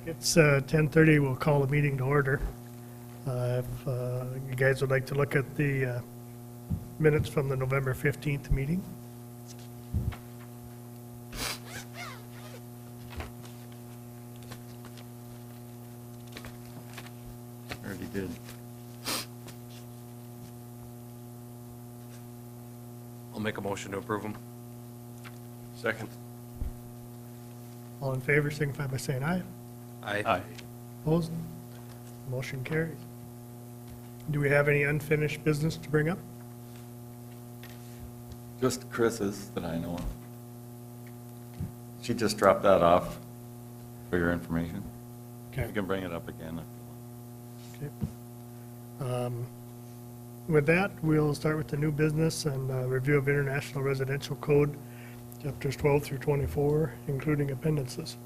It's 10:30. We'll call the meeting to order. If you guys would like to look at the minutes from the November 15th meeting. Already did. I'll make a motion to approve them. Second. All in favor, signify by saying aye. Aye. Opposed? Motion carries. Do we have any unfinished business to bring up? Just Chris's that I know of. She just dropped that off for your information. Okay. You can bring it up again if you want. Okay. With that, we'll start with the new business and review of International Residential Code, chapters 12 through 24, including appendices.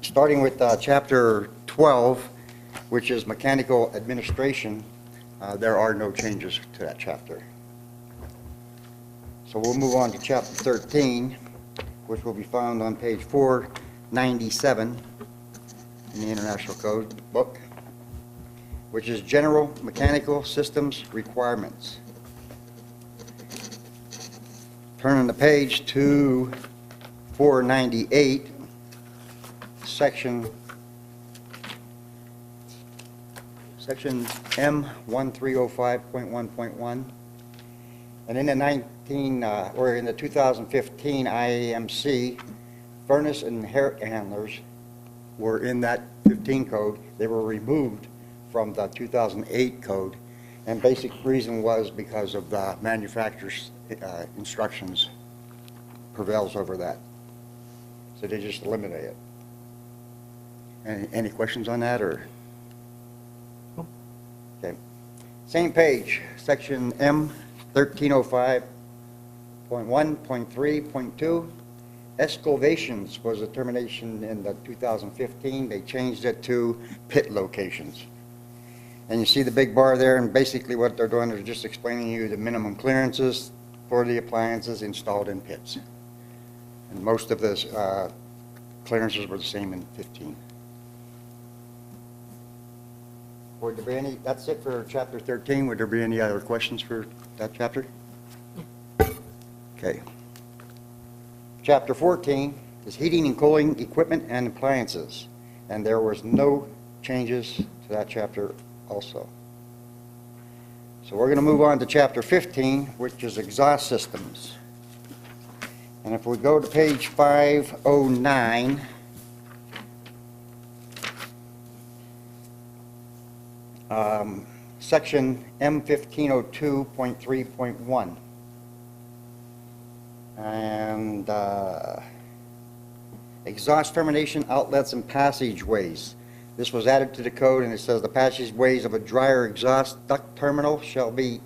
Starting with Chapter 12, which is Mechanical Administration, there are no changes to that chapter. So we'll move on to Chapter 13, which will be found on page 497 in the International Code book, which is General Mechanical Systems Requirements. Turning the page to 498, Section M1305.1.1, and in the in the 2015 IAMC, furnace and air handlers were in that 15 code. They were removed from the 2008 code, and basic reason was because of the manufacturer's instructions prevails over that. So they just eliminate it. Any questions on that, or? Nope. Okay. Same page, section M 1305.1.3.2. Excavations was a termination in the 2015. They changed it to pit locations. And you see the big bar there, and basically what they're doing is just explaining to you the minimum clearances for the appliances installed in pits. And most of the clearances were the same in 15. Would there be any, that's it for chapter 13. Would there be any other questions for that chapter? Okay. Chapter 14 is heating and cooling equipment and appliances. And there was no changes to that chapter also. So we're going to move on to chapter 15, which is exhaust systems. And if we go to page 509, section M1502.3.1, and exhaust termination outlets and passageways. This was added to the code, and it says the passageways of a dryer exhaust duct terminal shall be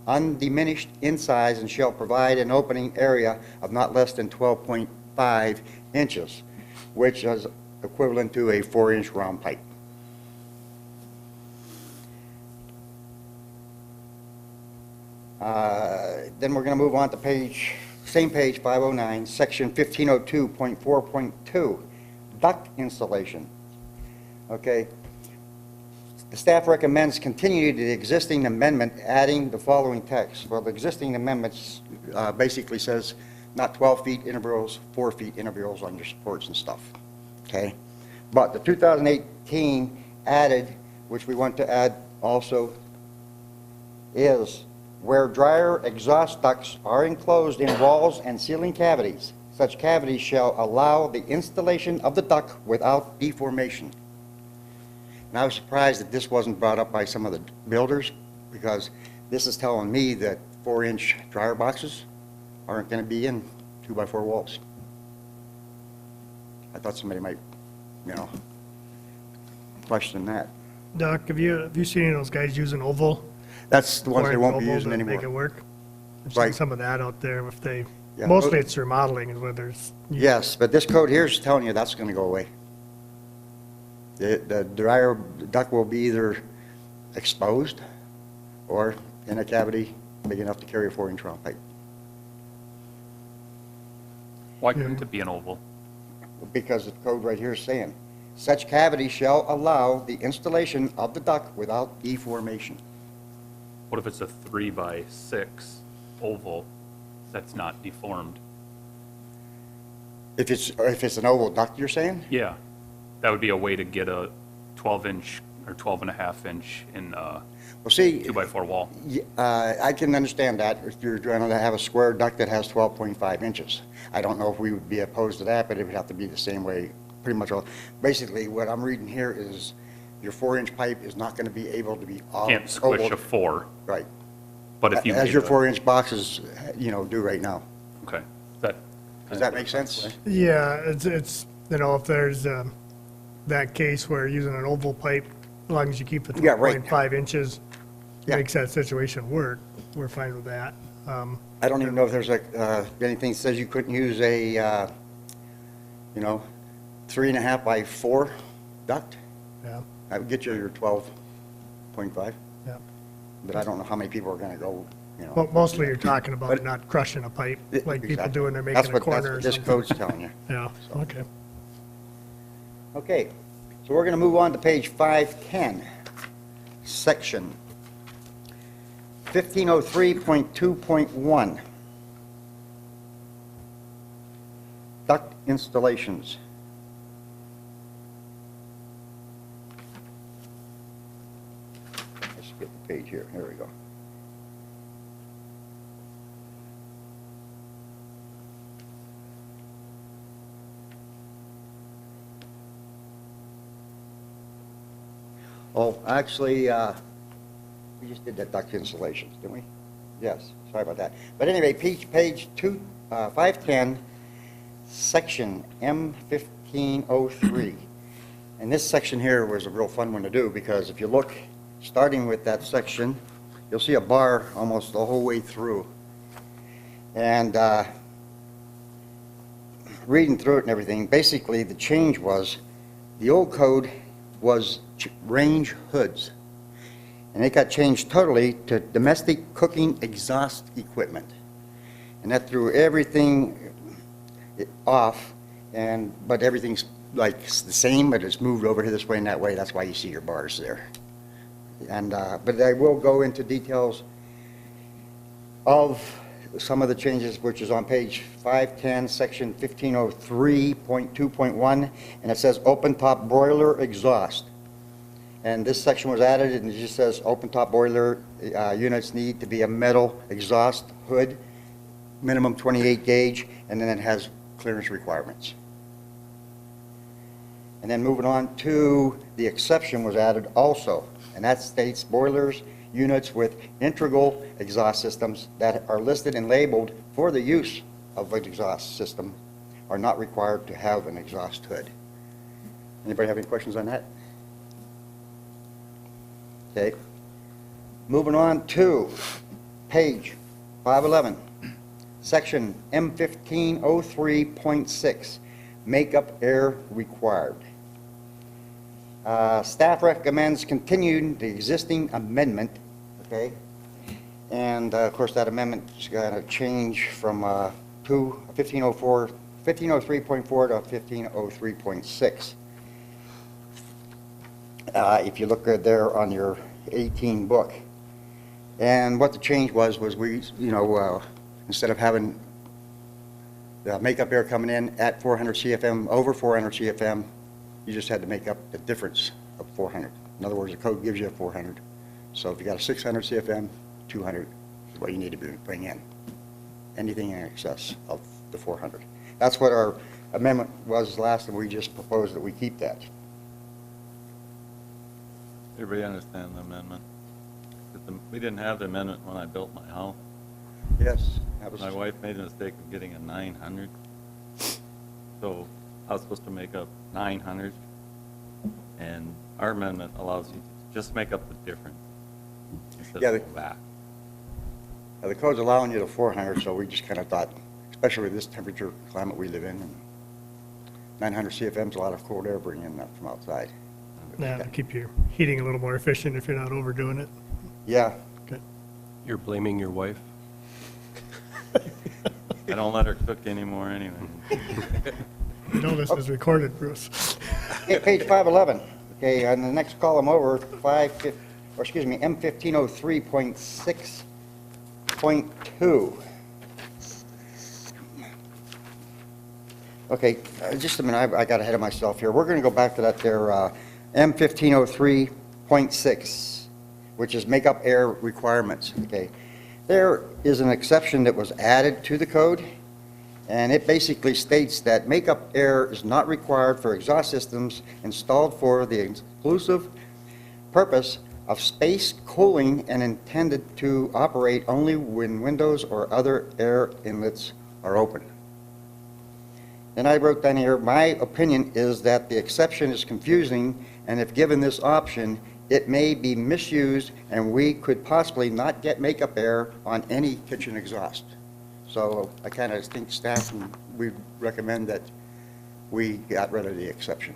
undiminished in size and shall provide an opening area of not less than 12.5 inches, which is equivalent to a 4-inch round pipe. Then we're going to move on to same page 509, section 1502.4.2, duct installation. Okay. The staff recommends continuing the existing amendment, adding the following text. Well, the existing amendments basically says not 12 feet intervals, 4 feet intervals on your supports and stuff. Okay. But the 2018 added, which we want to add also, is where dryer exhaust ducts are enclosed in walls and ceiling cavities, such cavities shall allow the installation of the duct without deformation. And I was surprised that this wasn't brought up by some of the builders, because this is telling me that 4-inch dryer boxes aren't going to be in 2x4 walls. I thought somebody might, question that. Doc, have you seen any of those guys using oval That's the ones they 4-inch won't be oval using to Make it anymore. work. I've seen Right. some of that out there if they, Yeah. mostly it's remodeling is where there's. Yes, but this code here is telling you that's going to go away. The dryer duct will be either exposed or in a cavity big enough to carry a 4-inch round pipe. Why couldn't it be an oval? Because the code right here is saying, such cavity shall allow the installation of the duct without deformation. What if it's a 3x6 oval that's not deformed? If it's an oval duct, you're saying? Yeah, that would be a way to get a 12-inch or 12.5-inch in a Well, see, 2x4 wall. I can understand that if you're trying to have a square duct that has 12.5 inches. I don't know if we would be opposed to that, but it would have to be the same way, pretty much all. Basically, what I'm reading here is your 4-inch pipe is not going to be able to be all Can't squish oval. a 4, Right. but if you As made your a- 4-inch boxes, do right now. Okay, that. Does that make sense? Yeah, it's, if there's, that case where using an oval pipe, as long as you keep the Yeah, right. 12.5 inches, Yeah. makes that situation work, we're fine with that. I don't even know if there's anything that says you couldn't use a, 3.5 by 4 duct. Yeah, That would get you your 12.5, yeah. but I don't know how many people are going to go, Well, mostly you're talking about But- not crushing a pipe, like people Exactly. do when they're That's making a what- corner or That's what this something. code's telling you. Yeah, okay. Okay, so we're going to move on to page 510, section 1503.2.1. Duct installations. Let's get the page here. Here we go. Oh, actually, we just did that duct installations, didn't we? Yes, sorry about that. But anyway, page 510, section M1503. And this section here was a real fun one to do, because if you look, starting with that section, you'll see a bar almost the whole way through. And reading through it and everything, basically the change was, the old code was range hoods. And it got changed totally to domestic cooking exhaust equipment. And that threw everything off, but everything's like the same, but it's moved over here this way and that way. That's why you see your bars there. And but I will go into details of some of the changes, which is on page 510, section 1503.2.1, and it says open-top broiler exhaust. And this section was added, and it just says open-top boiler units need to be a metal exhaust hood, minimum 28 gauge, and then it has clearance requirements. And then moving on to the exception was added also, and that states boilers units with integral exhaust systems that are listed and labeled for the use of an exhaust system are not required to have an exhaust hood. Anybody have any questions on that? Okay. Moving on to page 511, section M1503.6, makeup air required. Staff recommends continuing the existing amendment, okay? And of course, that amendment is going to change from 1503.4 to 1503.6. If you look there on your 18 book. And what the change was we, instead of having the makeup air coming in at 400 CFM, over 400 CFM, you just had to make up the difference of 400. In other words, the code gives you a 400. So if you got a 600 CFM, 200 is what you need to bring in. Anything in excess of the 400. That's what our amendment was last, and we just proposed that we keep that. Everybody understand the amendment? 'Cause we didn't have the amendment when I built my house. Yes, that was. My wife made the mistake of getting a 900. So I was supposed to make up 900. And our amendment allows you to just make up the difference. It says Yeah, go back. The code's allowing you to 400, so we just kind of thought, especially with this temperature climate we live in, and 900 CFM's a lot of cold air bringing in from outside. Now, to keep your heating a little more efficient if you're not overdoing it. Yeah, Okay. You're blaming your wife? I don't let her cook anymore anyway. You know this is recorded, Bruce. okay, page 511. Okay, on the next column over, M1503.6.2. Okay, just a minute, I got ahead of myself here. We're going to go back to that there M1503.6, which is makeup air requirements, okay? There is an exception that was added to the code, and it basically states that makeup air is not required for exhaust systems installed for the exclusive purpose of space cooling and intended to operate only when windows or other air inlets are open. And I wrote down here, my opinion is that the exception is confusing, and if given this option, it may be misused, and we could possibly not get makeup air on any kitchen exhaust. So I kind of think staff, and we recommend that we got rid of the exception.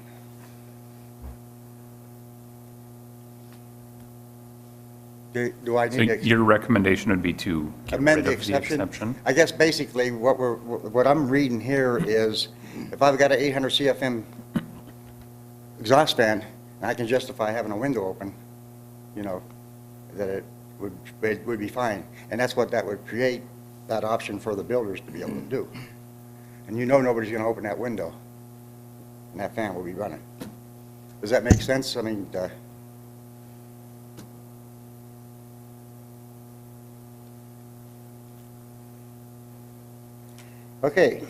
Do I So need to your recommendation would be to get amend rid the of the exception? exception? I guess basically what I'm reading here is, if I've got an 800 CFM exhaust fan, and I can justify having a window open, you know, that it would be fine. And that's what that would create, that option for the builders to be able to do. And you know nobody's going to open that window, and that fan will be running. Does that make sense? I mean, okay.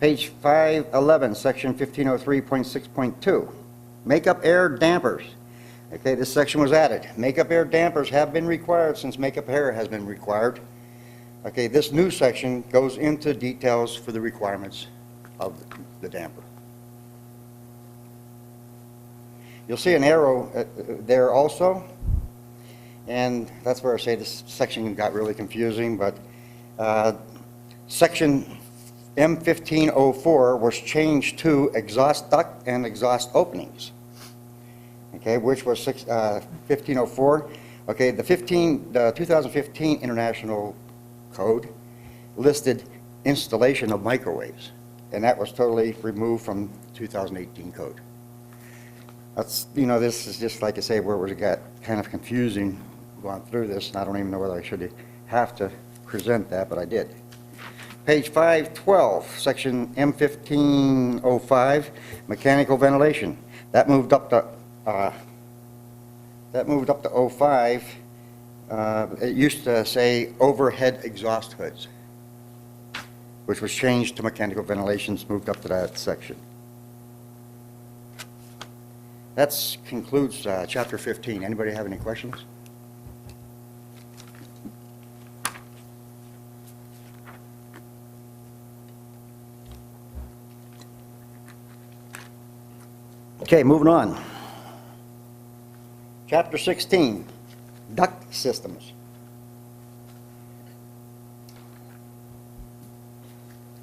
Page 511, section 1503.6.2, makeup air dampers. Okay, this section was added. Makeup air dampers have been required since makeup air has been required. Okay, this new section goes into details for the requirements of the damper. You'll see an arrow there also, and that's where I say this section got really confusing, but section M1504 was changed to exhaust duct and exhaust openings, okay, which was 1504. Okay, the 2015 International Code listed installation of microwaves, and that was totally removed from 2018 code. That's, you know, this is just like I say, where it got kind of confusing going through this, and I don't even know whether I should have to present that, but I did. Page 512, section M1505, mechanical ventilation. That moved up to 05. It used to say overhead exhaust hoods, which was changed to mechanical ventilations, moved up to that section. That concludes chapter 15. Anybody have any questions? Okay, moving on. Chapter 16, duct systems.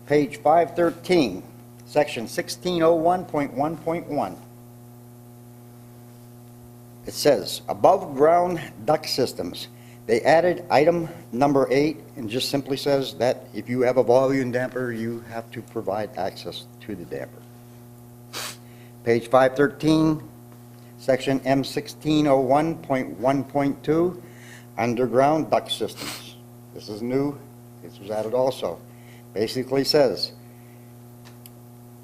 Page 513, section 1601.1.1. It says, above ground duct systems. They added item number 8 and just simply says that if you have a volume damper, you have to provide access to the damper. Page 513, section M1601.1.2, underground duct systems. This is new. This was added also. Basically says,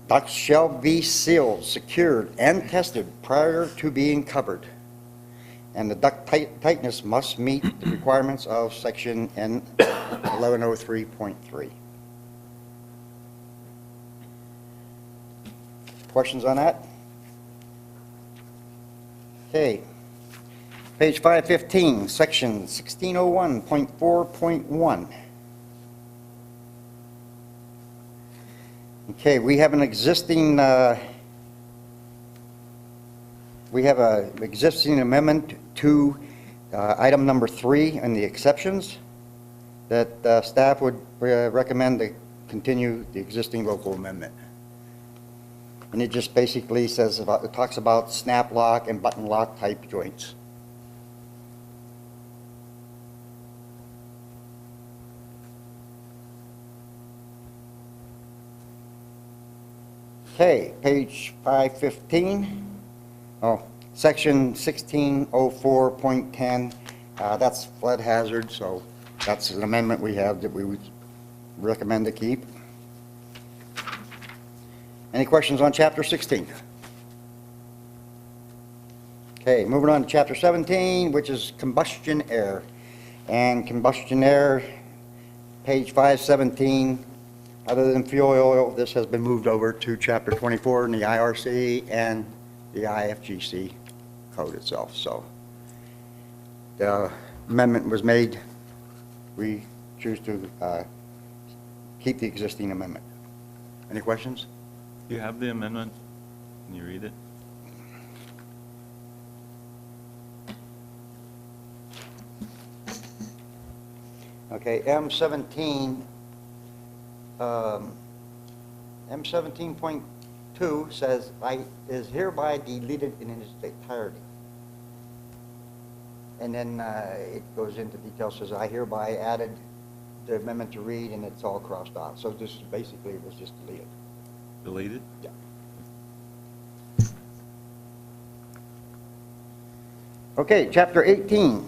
ducts shall be sealed, secured, and tested prior to being covered. And the duct tightness must meet the requirements of section N1103.3. Questions on that? Okay. Page 515, section 1601.4.1. Okay, we have an existing we have a existing amendment to item number 3 in the exceptions that staff would recommend to continue the existing local amendment. And it just basically says, it talks about snap lock and button lock type joints. Okay, page 515. Oh, section 1604.10, that's flood hazard, so that's an amendment we have that we would recommend to keep. Any questions on chapter 16? Okay, moving on to chapter 17, which is combustion air. And combustion air, page 517, other than fuel oil, this has been moved over to chapter 24 in the IRC and the IFGC code itself. So the amendment was made. We choose to keep the existing amendment. Any questions? Do you have the amendment? Can you read it? Okay, M17, M17.2 says, is hereby deleted in its entirety. And then it goes into detail, says, I hereby added the amendment to read, and it's all crossed out. So this basically was just deleted. Deleted? Yeah. Okay, chapter 18,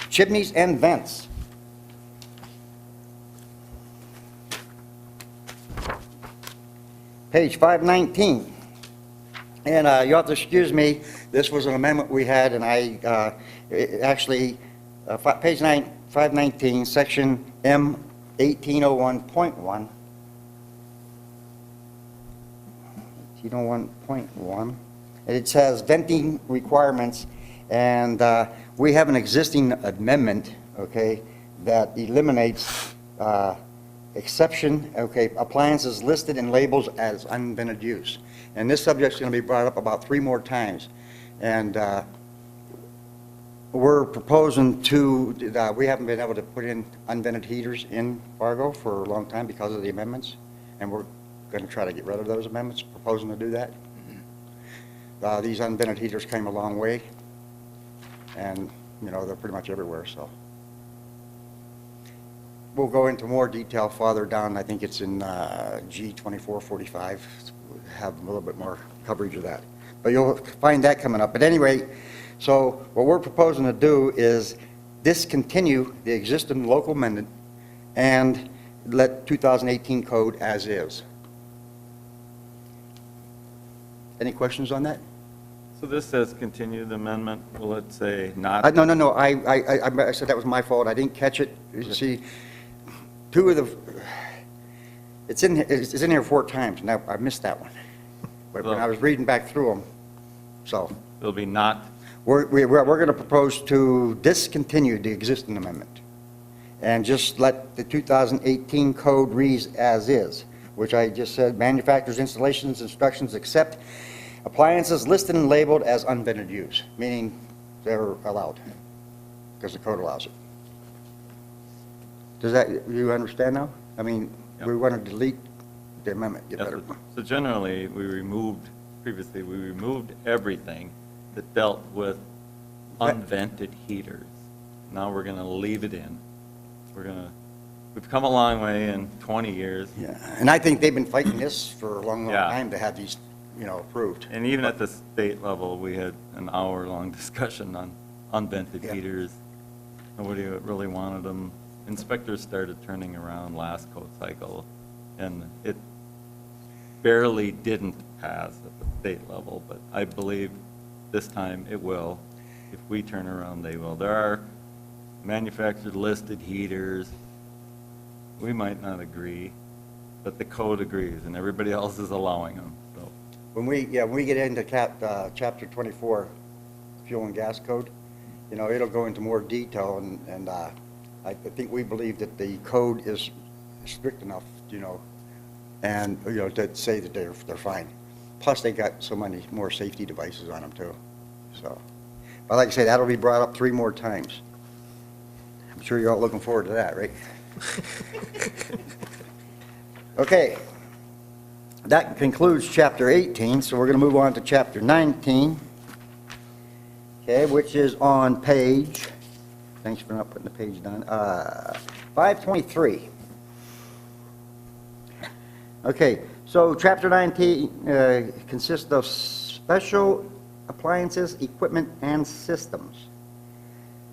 chimneys and vents. Page 519. And you have to excuse me, this was an amendment we had, and I actually, page 519, section M 1801.1. 1801.1. And it says venting requirements, and we have an existing amendment, okay, that eliminates exception, okay, appliances listed in labels as unvented use. And this subject's going to be brought up about 3 more times. And we're proposing to, we haven't been able to put in unvented heaters in Fargo for a long time because of the amendments. And we're going to try to get rid of those amendments, proposing to do that. These unvented heaters came a long way. And, you know, they're pretty much everywhere, so. We'll go into more detail farther down. I think it's in G2445. We'll have a little bit more coverage of that. But you'll find that coming up. But anyway, so what we're proposing to do is discontinue the existing local amendment and let 2018 code as is. Any questions on that? So this says continue the amendment. Will it say not? No. I said that was my fault. I didn't catch it. You see, two of the, it's in here 4 times. Now, I missed that one. But when I was reading back through them, so. It'll be not, We're going to propose to discontinue the existing amendment and just let the 2018 code read as is, which I just said, manufacturers, installations, instructions, except appliances listed and labeled as unvented use, meaning they're allowed, because the code allows it. Does that, you understand now? I mean, Yep. we want to delete the amendment, get yes, better. so generally, previously, we removed everything that dealt with unvented heaters. Now we're gonna leave it in. We've come a long way in 20 years, Yeah, and I think they've been fighting this for a long, long Yeah. time to have these, you know, approved. and even at the state level, we had an hour-long discussion on unvented Yeah. heaters. Nobody really wanted them. Inspectors started turning around last code cycle, and it barely didn't pass at the state level, but I believe this time it will. If we turn around, they will. There are manufactured listed heaters. We might not agree, but the code agrees, and everybody else is allowing them, so. When we get into chapter 24, fuel and gas code, you know, it'll go into more detail, and I think we believe that the code is strict enough, you know, and, you know, to say that they're fine. plus they got so many more safety devices on them too, so. But like I say, that'll be brought up 3 more times. I'm sure you're all looking forward to that, right? Okay. That concludes chapter 18, so we're going to move on to chapter 19, okay, which is on page, thanks for not putting the page down, 523. Okay, so chapter 19 consists of special appliances, equipment, and systems.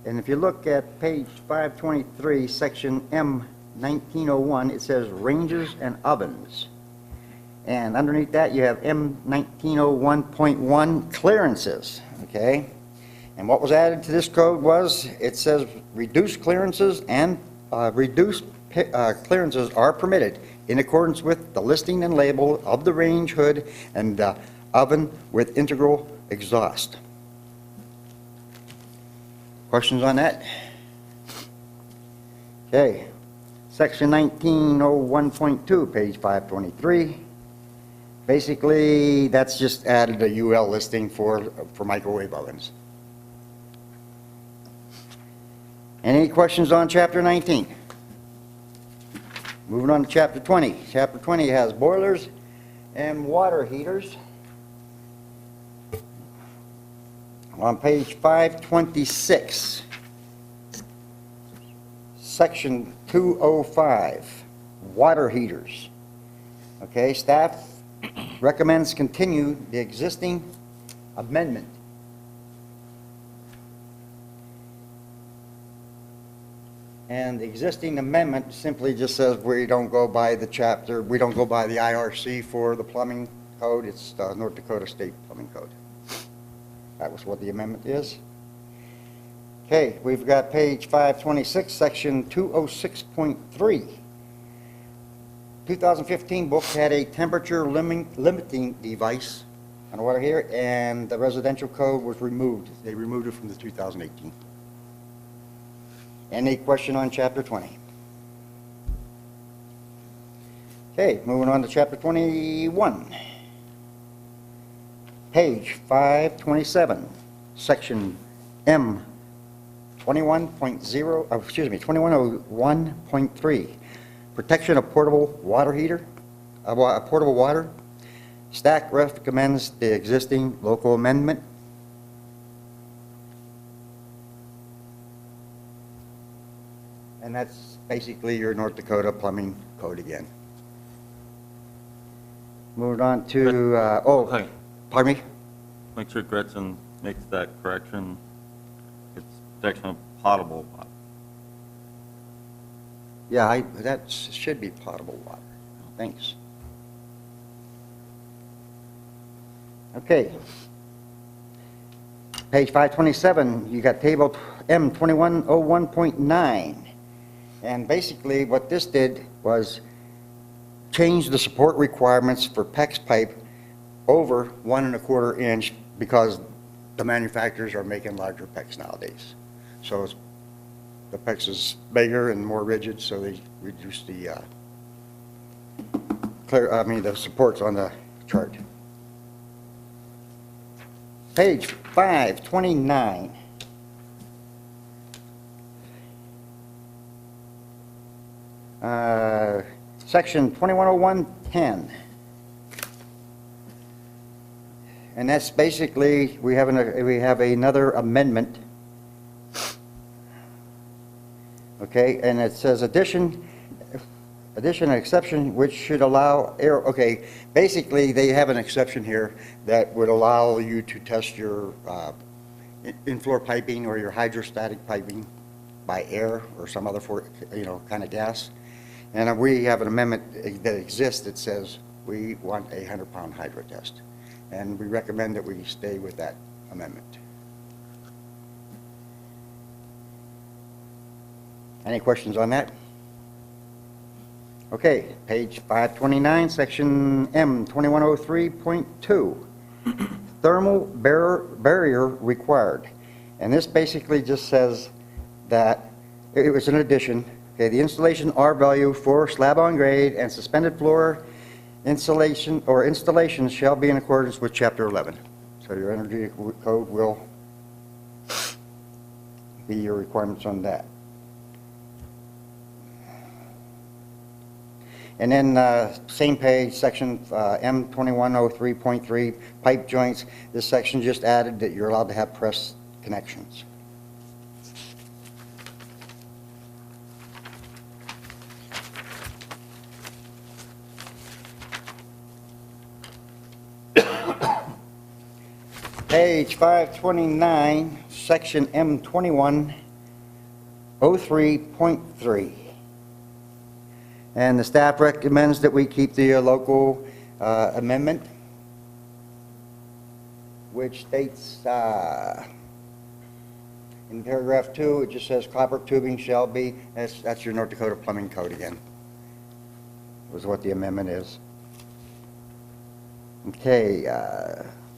And if you look at page 523, section M1901, it says ranges and ovens. And underneath that, you have M1901.1 clearances, okay? And what was added to this code was, it says reduced clearances and clearances are permitted in accordance with the listing and label of the range hood and oven with integral exhaust. Questions on that? Okay. Section 1901.2, page 523. Basically, that's just added a UL listing for microwave ovens. Any questions on chapter 19? Moving on to chapter 20. Chapter 20 has boilers and water heaters. On page 526, section 205, water heaters. Okay, staff recommends continue the existing amendment. And the existing amendment simply just says we don't go by the chapter, we don't go by the IRC for the plumbing code, it's the North Dakota State Plumbing Code. That was what the amendment is. Okay, we've got page 526, section 206.3. 2015 book had a temperature limiting device on water here, and the residential code was removed. They removed it from the 2018. Any question on chapter 20? Okay, moving on to chapter 21. Page 527, section M 2101.3, protection of portable water heater, portable water. Staff recommends the existing local amendment. And that's basically your North Dakota plumbing code again. Moving on to, Hey, pardon me? make sure Gretchen makes that correction. It's protection of potable water. Yeah, that should be potable water. Thanks. Okay. Page 527, you got table M2101.9. And basically what this did was change the support requirements for PEX pipe over 1 1/4 inch because the manufacturers are making larger PEX nowadays. So the PEX is bigger and more rigid, so they reduce the the supports on the chart. Page 529. Section 2101.10. And that's basically, we have another amendment. Okay, and it says addition and exception which should allow air, okay, basically they have an exception here that would allow you to test your in-floor piping or your hydrostatic piping by air or some other kind of gas. And we have an amendment that exists that says we want a 100-pound hydro test. And we recommend that we stay with that amendment. Any questions on that? Okay, page 529, section M2103.2. Thermal barrier required. And this basically just says that it was an addition. Okay, the installation R value for slab on grade and suspended floor Installation or installations shall be in accordance with Chapter 11. So your energy code will be your requirements on that. And then same page, section M2103.3, pipe joints. This section just added that you're allowed to have press connections. Page 529, section M2103.3. And the staff recommends that we keep the local amendment, which states in paragraph 2, it just says copper tubing shall be, that's your North Dakota plumbing code again, was what the amendment is. Okay,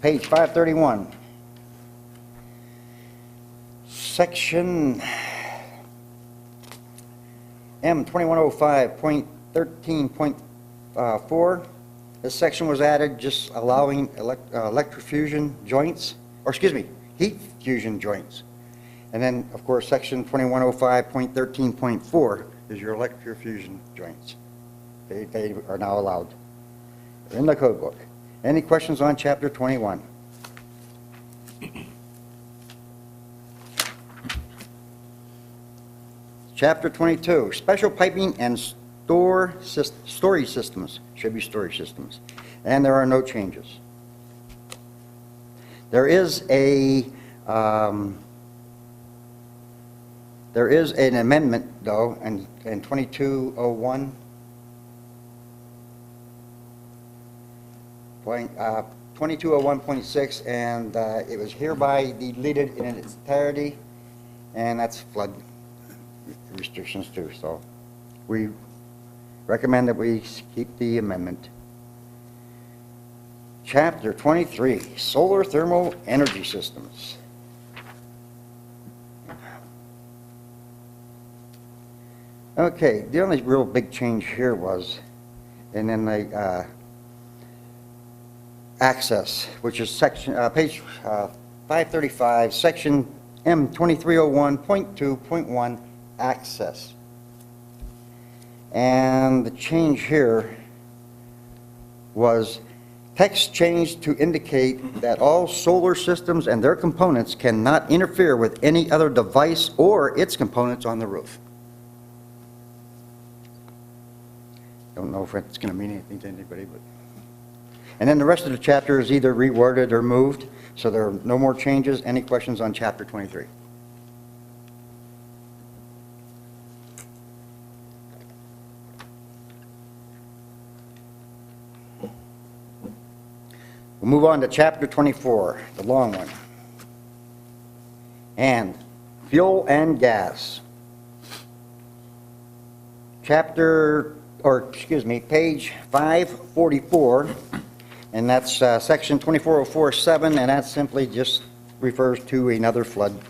page 531, section M2105.13.4. This section was added just allowing electrofusion joints, or excuse me, heat fusion joints. And then, of course, section 2105.13.4 is your electrofusion joints. They are now allowed. They're in the code book. Any questions on chapter 21? Chapter 22, special piping and storage systems, should be storage systems, and there are no changes. There is an amendment, though, in 2201, 2201.6, and it was hereby deleted in its entirety, and that's flood restrictions too. So we recommend that we keep the amendment. Chapter 23, solar thermal energy systems. Okay, the only real big change here was, and then the access, which is section page 535, section M2301.2.1, access. And the change here was text changed to indicate that all solar systems and their components cannot interfere with any other device or its components on the roof. Don't know if it's going to mean anything to anybody, but. And then the rest of the chapter is either reworded or moved, so there are no more changes. Any questions on chapter 23? We'll move on to chapter 24, the long one. And fuel and gas. Page 544, and that's section 2404.7, and that simply just refers to another flood.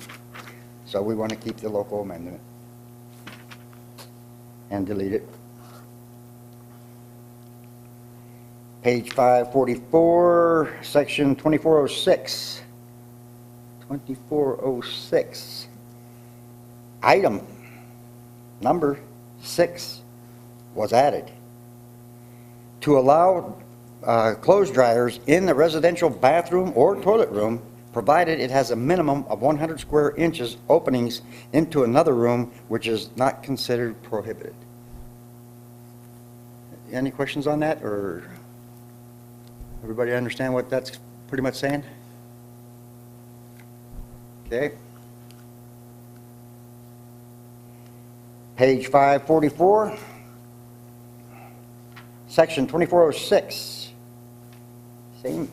So we want to keep the local amendment and delete it. Page 544, section 2406. 2406. Item number 6 was added to allow clothes dryers in the residential bathroom or toilet room, provided it has a minimum of 100 square inches openings into another room, which is not considered prohibited. Any questions on that, or everybody understand what that's pretty much saying? Okay. Page 544, section 2406, same.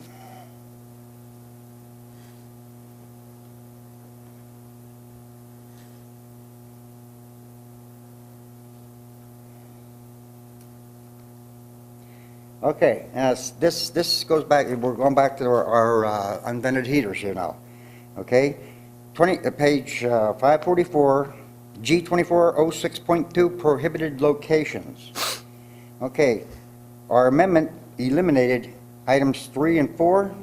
Okay, as this goes back, we're going back to our unvented heaters here now. Okay, page 544, G2406.2, prohibited locations. Okay, our amendment eliminated items 3 and 4.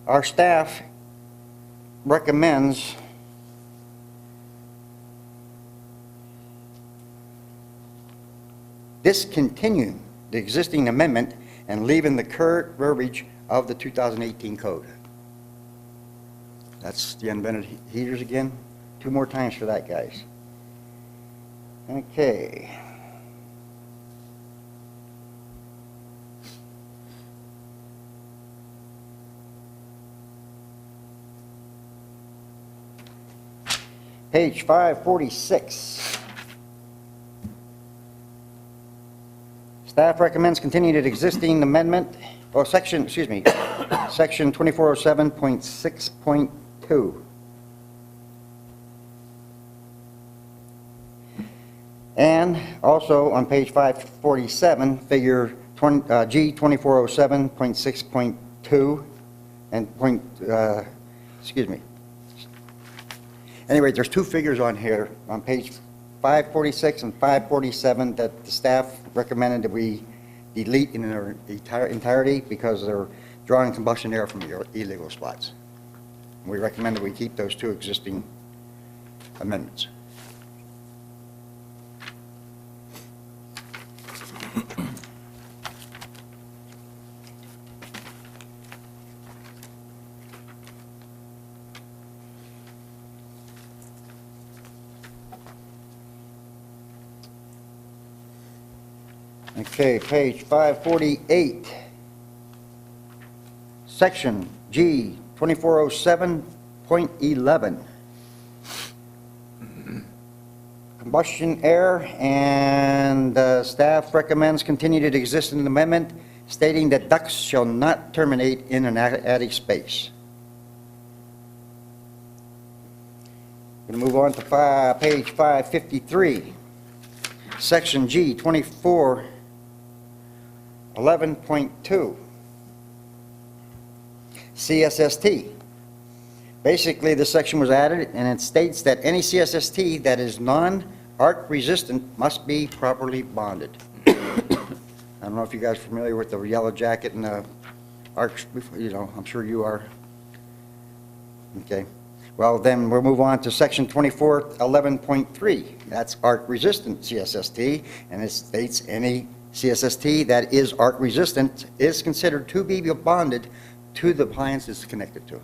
Our staff recommends discontinuing the existing amendment and leaving the current verbiage of the 2018 code. That's the unvented heaters again. 2 more times for that, guys. Okay. Page 546. Staff recommends continuing the existing amendment, or section 2407.6.2. And also on page 547, figure G 2407.6.2 and Anyway, there's 2 figures on here on page 546 and 547 that the staff recommended that we delete in their entirety because they're drawing combustion air from the illegal spots. We recommend that we keep those 2 existing amendments. Okay, page 548, section G 2407.11. Combustion air, and staff recommends continue to exist in the amendment, stating that ducts shall not terminate in an attic space. Going to move on to page 553, section G 2411.2, CSST. Basically, this section was added, and it states that any CSST that is non-arc resistant must be properly bonded. I don't know if you guys are familiar with the yellow jacket and the arcs, I'm sure you are. Okay. Well, then we'll move on to section 2411.3. That's arc resistant CSST, and it states any CSST that is arc resistant is considered to be bonded to the appliance it's connected to.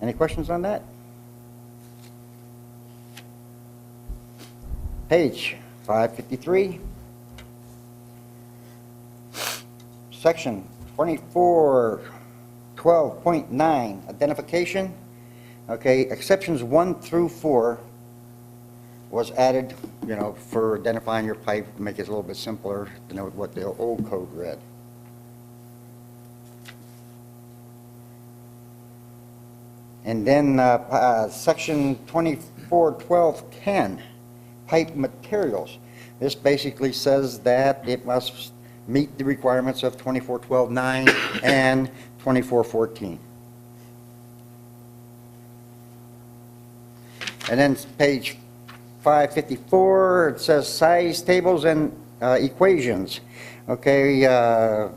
Any questions on that? Page 553, section 2412.9, identification. Okay, exceptions 1 through 4 was added, for identifying your pipe, to make it a little bit simpler to know what the old code read. And then section 2412.10, pipe materials. This basically says that it must meet the requirements of 2412.9 and 2414. And then page 554, it says size tables and equations. Okay, the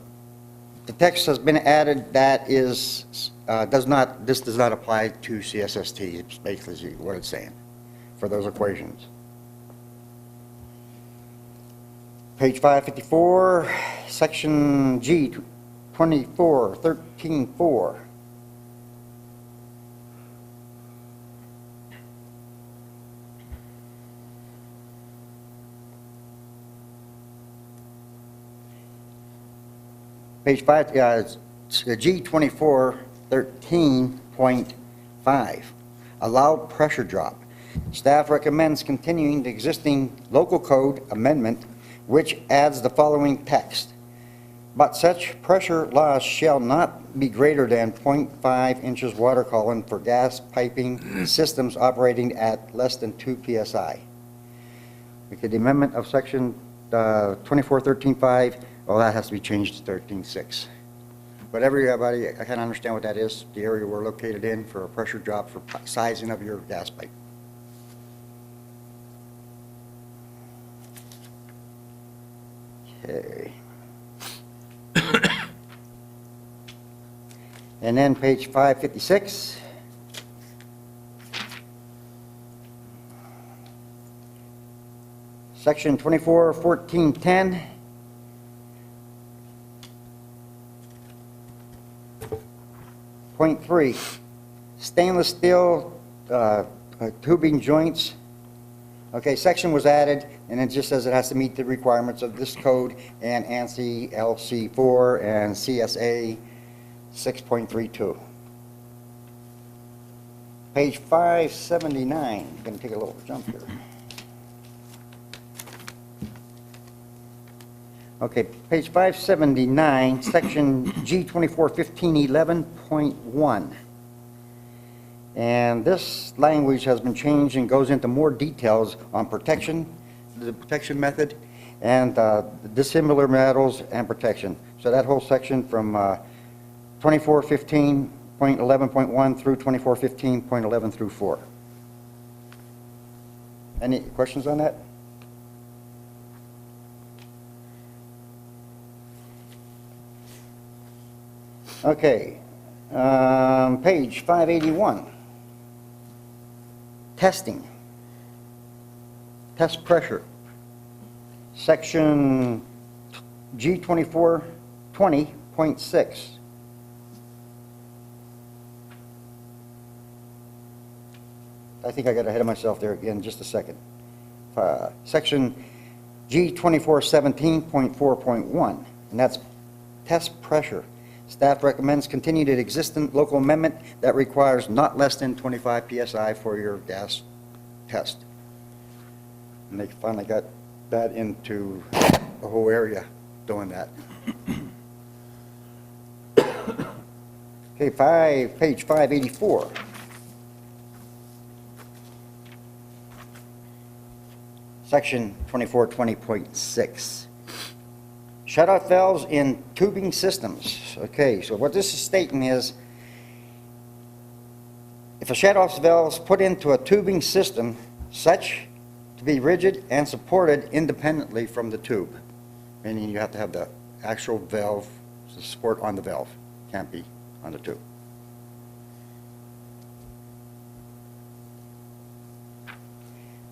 text has been added that is this does not apply to CSST. It's basically what it's saying for those equations. Page 554, section G 2413.4. Page 5, G 2413.5, allowed pressure drop. Staff recommends continuing the existing local code amendment, which adds the following text. But such pressure loss shall not be greater than 0.5 inches water column for gas piping systems operating at less than 2 psi. Okay, the amendment of section 2413.5, well, that has to be changed to 13.6. But everybody, I can understand what that is, the area we're located in for a pressure drop for sizing of your gas pipe. Okay. And then page 556. Section 241410. Point 3, stainless steel tubing joints. Okay, section was added, and it just says it has to meet the requirements of this code and ANSI LC4 and CSA 6.32. Page 579, I'm going to take a little jump here. Okay, page 579, section G241511.1. And this language has been changed and goes into more details on protection, the protection method, and dissimilar metals and protection. So that whole section from 2415.11.1 through 2415.11 through 4. Any questions on that? Okay, page 581. Testing. Test pressure. Section G2420.6. I think I got ahead of myself there again, just a second. Section G2417.4.1, and that's test pressure. Staff recommends continued existing local amendment that requires not less than 25 psi for your gas test. And they finally got that into the whole area doing that. Okay, page 584. Section 2420.6. Shutoff valves in tubing systems. Okay, so what this is stating is, if a shutoff valve is put into a tubing system, such to be rigid and supported independently from the tube, meaning you have to have the actual valve, the support on the valve, can't be on the tube.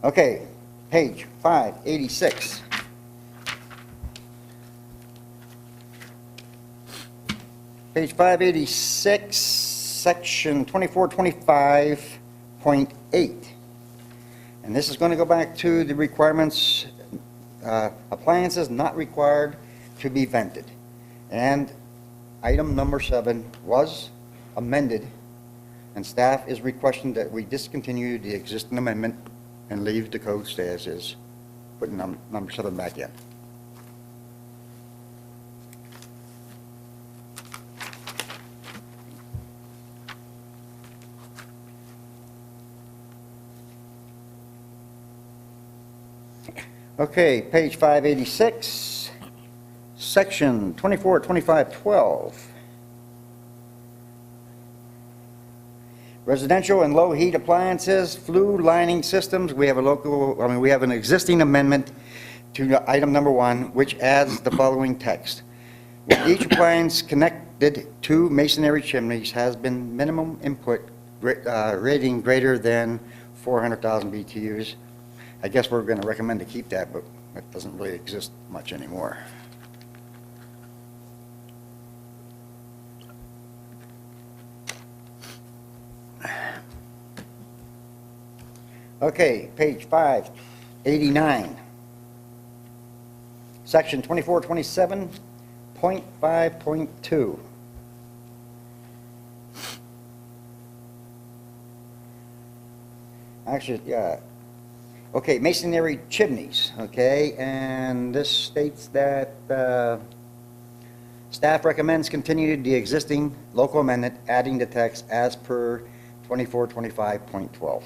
Okay, page 586. Page 586, section 2425.8. And this is going to go back to the requirements, appliances not required to be vented. And item number 7 was amended, and staff is requesting that we discontinue the existing amendment and leave the code stay as is, putting number 7 back in. Okay, page 586, section 242512. Residential and low heat appliances, flue lining systems. We have an existing amendment to item number 1, which adds the following text. With each appliance connected to masonry chimneys has been minimum input rating greater than 400,000 BTUs. I guess we're going to recommend to keep that, but it doesn't really exist much anymore. Okay, page 589. Section 2427.5.2. Actually, yeah. Okay, masonry chimneys, okay, and this states that staff recommends continue the existing local amendment, adding the text as per 2425.12.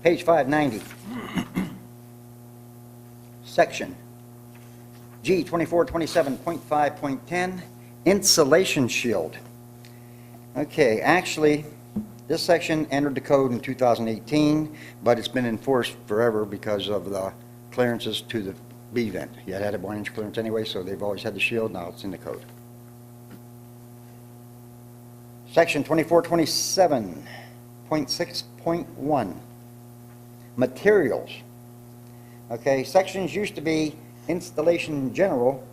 Page 590, section G2427.5.10, insulation shield. Okay, actually, This section entered the code in 2018, but it's been enforced forever because of the clearances to the B vent. You had a 1-inch clearance anyway, so they've always had the shield, now it's in the code. Section 2427.6.1, materials. Okay, sections used to be installation general,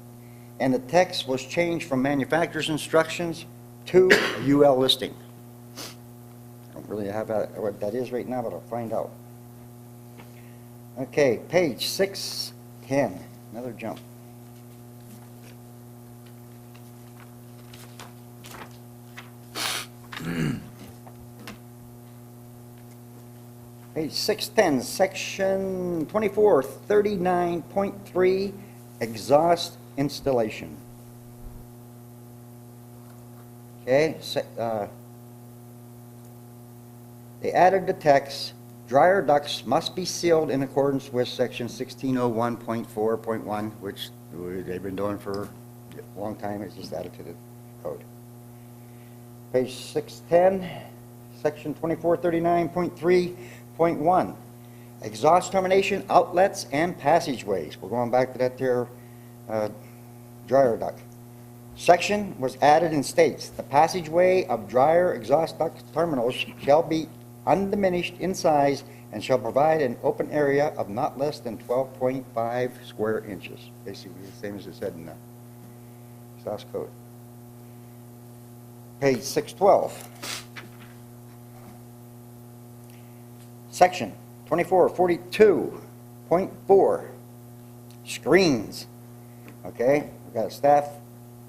and the text was changed from manufacturer's instructions to a UL listing. I don't really have what that is right now, but I'll find out. Okay, page 610, another jump. Page 610, section 2439.3, exhaust installation. Okay, they added the text, dryer ducts must be sealed in accordance with section 1601.4.1, which they've been doing for a long time, it's just added to the code. Page 610, section 2439.3.1, exhaust termination outlets and passageways. We're going back to that there dryer duct. Section was added and states, the passageway of dryer exhaust duct terminals shall be undiminished in size and shall provide an open area of not less than 12.5 square inches. Basically the same as it said in the exhaust code. Page 612. Section 2442.4, screens. Okay, we've got staff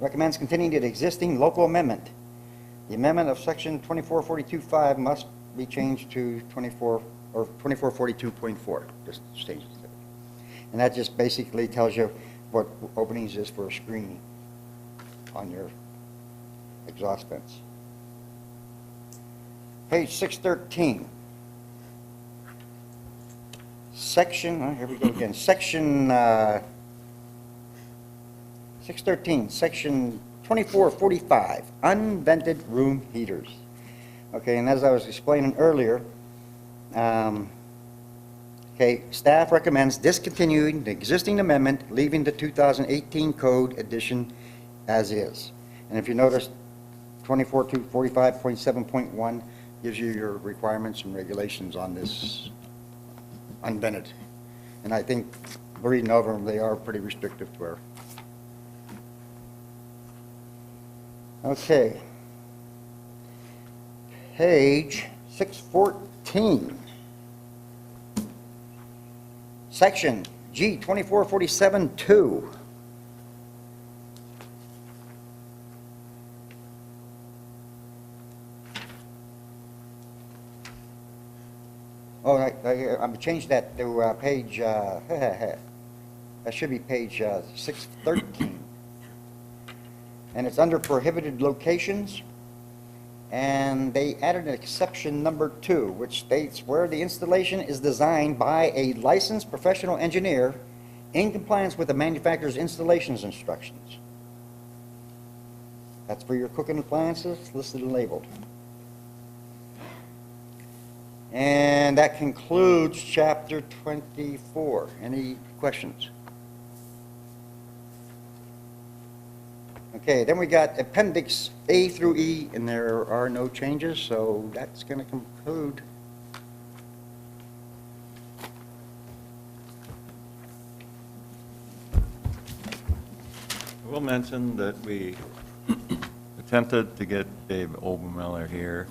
recommends continuing the existing local amendment. The amendment of section 2442.5 must be changed to 2442.4, just change it. And that just basically tells you what openings is for a screen on your exhaust vents. Page 613. Section, here we go again, section 613, section 2445, unvented room heaters. Okay, and as I was explaining earlier, okay, staff recommends discontinuing the existing amendment, leaving the 2018 code edition as is. And if you notice, 2445.7.1 gives you your requirements and regulations on this unvented. And I think, reading over them, they are pretty restrictive to our. Okay. Page 614. Section G 2447.2. Oh, I'm changed that to page, that should be page 613. And it's under prohibited locations. And they added an exception number 2, which states where the installation is designed by a licensed professional engineer in compliance with the manufacturer's installations instructions. That's for your cooking appliances, listed and labeled. And that concludes chapter 24. Any questions? Okay, then we got appendix A through E, and there are no changes, so that's going to conclude. I will mention that we attempted to get Dave Obermiller here,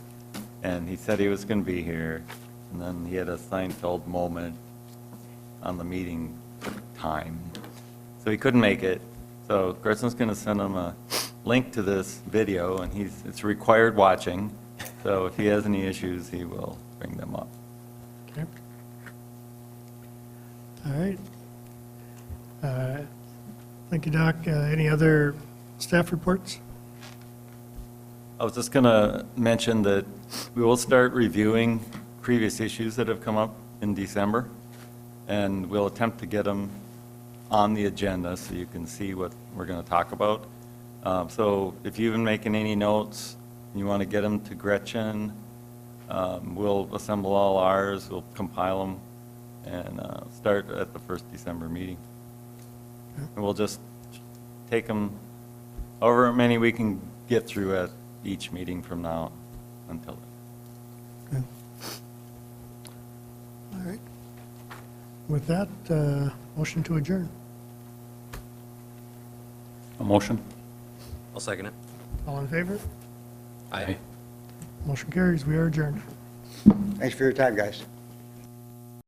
and he said he was going to be here, and then he had a Seinfeld moment on the meeting time, so he couldn't make it. So Kristen's going to send him a link to this video, and it's required watching, so if he has any issues, he will bring them up. Okay. All right. Thank you, Doc. Any other staff reports? I was just going to mention that we will start reviewing previous issues that have come up in December, and we'll attempt to get them on the agenda so you can see what we're going to talk about. So if you've been making any notes, and you want to get them to Gretchen We'll assemble all ours, we'll compile them, and start at the first December meeting. And we'll just take them, however many we can get through at each meeting from now until then. All right. With that, motion to adjourn. A motion? I'll second it. All in favor? Aye. Motion carries. We are adjourned. Thanks for your time, guys.